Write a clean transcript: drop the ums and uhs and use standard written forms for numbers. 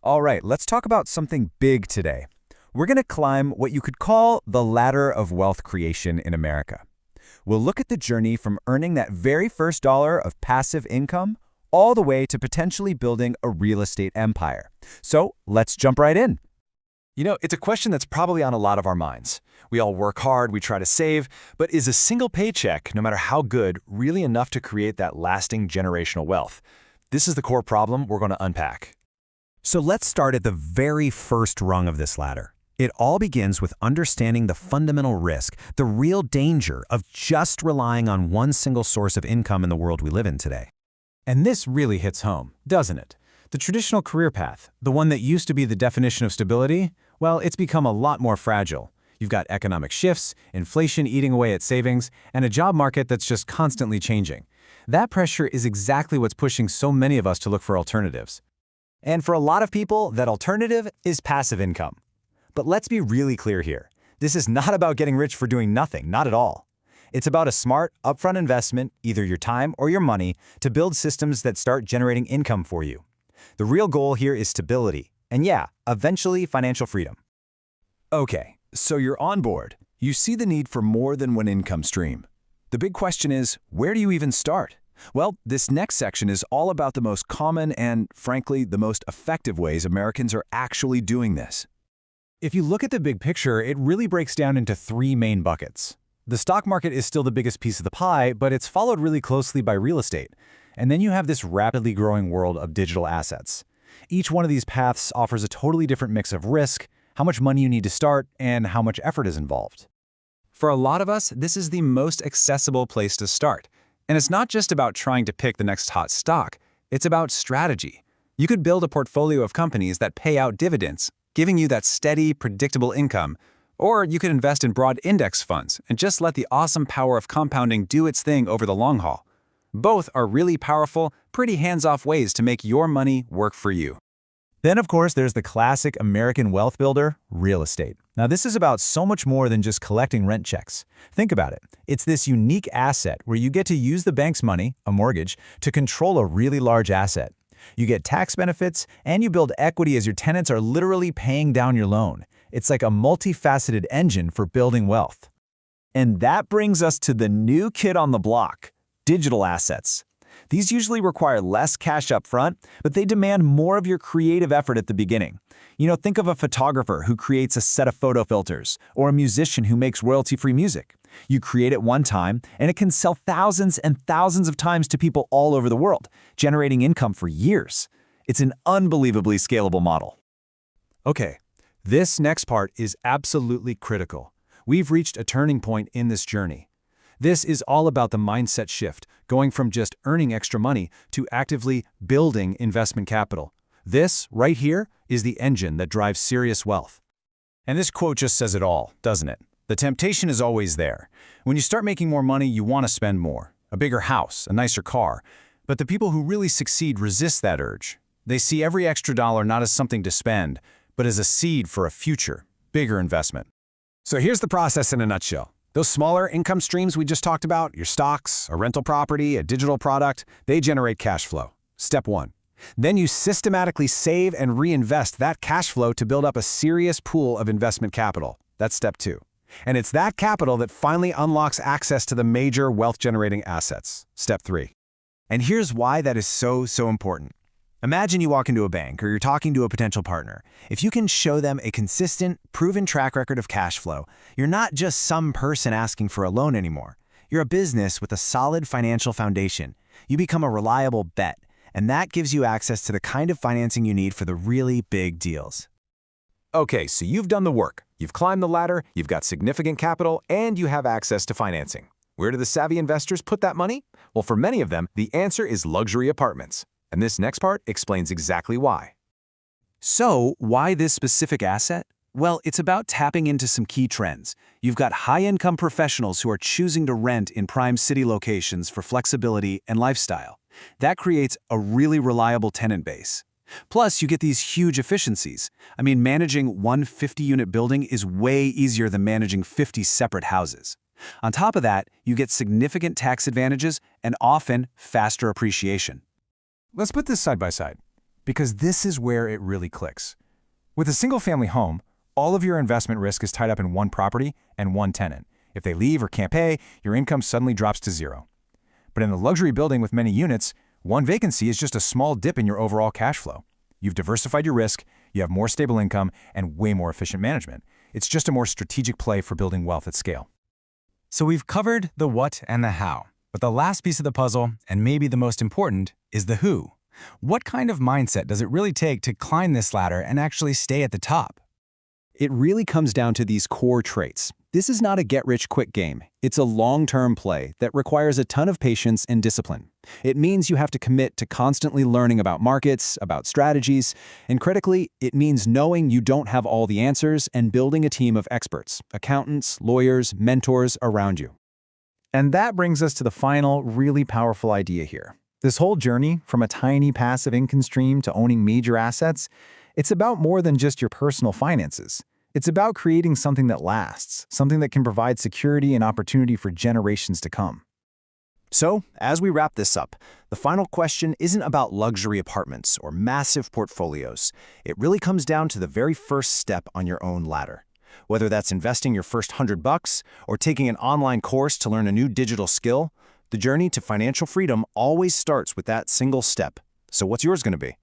All right, let's talk about something big today. We're going to climb what you could call the ladder of wealth creation in America. We'll look at the journey from earning that very first dollar of passive income all the way to potentially building a real estate empire. So let's jump right in. It's a question that's probably on a lot of our minds. We all work hard, we try to save, but is a single paycheck, no matter how good, really enough to create that lasting generational wealth? This is the core problem we're going to unpack. So let's start at the very first rung of this ladder. It all begins with understanding the fundamental risk, the real danger of just relying on one single source of income in the world we live in today. And this really hits home, doesn't it? The traditional career path, the one that used to be the definition of stability, well, it's become a lot more fragile. You've got economic shifts, inflation eating away at savings, and a job market that's just constantly changing. That pressure is exactly what's pushing so many of us to look for alternatives. And for a lot of people, that alternative is passive income. But let's be really clear here. This is not about getting rich for doing nothing, not at all. It's about a smart, upfront investment, either your time or your money, to build systems that start generating income for you. The real goal here is stability, and yeah, eventually financial freedom. Okay, so you're on board. You see the need for more than one income stream. The big question is, where do you even start? Well, this next section is all about the most common and, frankly, the most effective ways Americans are actually doing this. If you look at the big picture, it really breaks down into three main buckets. The stock market is still the biggest piece of the pie, but it's followed really closely by real estate. And then you have this rapidly growing world of digital assets. Each one of these paths offers a totally different mix of risk, how much money you need to start, and how much effort is involved. For a lot of us, this is the most accessible place to start. And it's not just about trying to pick the next hot stock. It's about strategy. You could build a portfolio of companies that pay out dividends, giving you that steady, predictable income. Or you could invest in broad index funds and just let the awesome power of compounding do its thing over the long haul. Both are really powerful, pretty hands-off ways to make your money work for you. Then, of course, there's the classic American wealth builder, real estate. Now, this is about so much more than just collecting rent checks. Think about it. It's this unique asset where you get to use the bank's money, a mortgage, to control a really large asset. You get tax benefits, and you build equity as your tenants are literally paying down your loan. It's like a multifaceted engine for building wealth. And that brings us to the new kid on the block, digital assets. These usually require less cash up front, but they demand more of your creative effort at the beginning. Think of a photographer who creates a set of photo filters, or a musician who makes royalty-free music. You create it one time, and it can sell thousands and thousands of times to people all over the world, generating income for years. It's an unbelievably scalable model. Okay, this next part is absolutely critical. We've reached a turning point in this journey. This is all about the mindset shift, going from just earning extra money to actively building investment capital. This, right here, is the engine that drives serious wealth. And this quote just says it all, doesn't it? The temptation is always there. When you start making more money, you want to spend more. A bigger house, a nicer car. But the people who really succeed resist that urge. They see every extra dollar not as something to spend, but as a seed for a future, bigger investment. So here's the process in a nutshell. Those smaller income streams we just talked about, your stocks, a rental property, a digital product, they generate cash flow. Step one. Then you systematically save and reinvest that cash flow to build up a serious pool of investment capital. That's step two. And it's that capital that finally unlocks access to the major wealth-generating assets. Step three. And here's why that is so important. Imagine you walk into a bank or you're talking to a potential partner. If you can show them a consistent, proven track record of cash flow, you're not just some person asking for a loan anymore. You're a business with a solid financial foundation. You become a reliable bet, and that gives you access to the kind of financing you need for the really big deals. Okay, so you've done the work. You've climbed the ladder, you've got significant capital, and you have access to financing. Where do the savvy investors put that money? Well, for many of them, the answer is luxury apartments. And this next part explains exactly why. So, why this specific asset? Well, it's about tapping into some key trends. You've got high-income professionals who are choosing to rent in prime city locations for flexibility and lifestyle. That creates a really reliable tenant base. Plus, you get these huge efficiencies. Managing one 50-unit building is way easier than managing 50 separate houses. On top of that, you get significant tax advantages and often faster appreciation. Let's put this side by side. because this is where it really clicks. With a single-family home, all of your investment risk is tied up in one property and one tenant. If they leave or can't pay, your income suddenly drops to zero. But in a luxury building with many units, one vacancy is just a small dip in your overall cash flow. You've diversified your risk, you have more stable income, and way more efficient management. It's just a more strategic play for building wealth at scale. So we've covered the what and the how, but the last piece of the puzzle, and maybe the most important, is the who. What kind of mindset does it really take to climb this ladder and actually stay at the top? It really comes down to these core traits. This is not a get-rich-quick game. It's a long-term play that requires a ton of patience and discipline. It means you have to commit to constantly learning about markets, about strategies, and critically, it means knowing you don't have all the answers and building a team of experts, accountants, lawyers, mentors around you. And that brings us to the final, really powerful idea here. This whole journey, from a tiny passive income stream to owning major assets, it's about more than just your personal finances. It's about creating something that lasts, something that can provide security and opportunity for generations to come. So, as we wrap this up, the final question isn't about luxury apartments or massive portfolios. It really comes down to the very first step on your own ladder. Whether that's investing your first $100 or taking an online course to learn a new digital skill, the journey to financial freedom always starts with that single step. So what's yours going to be?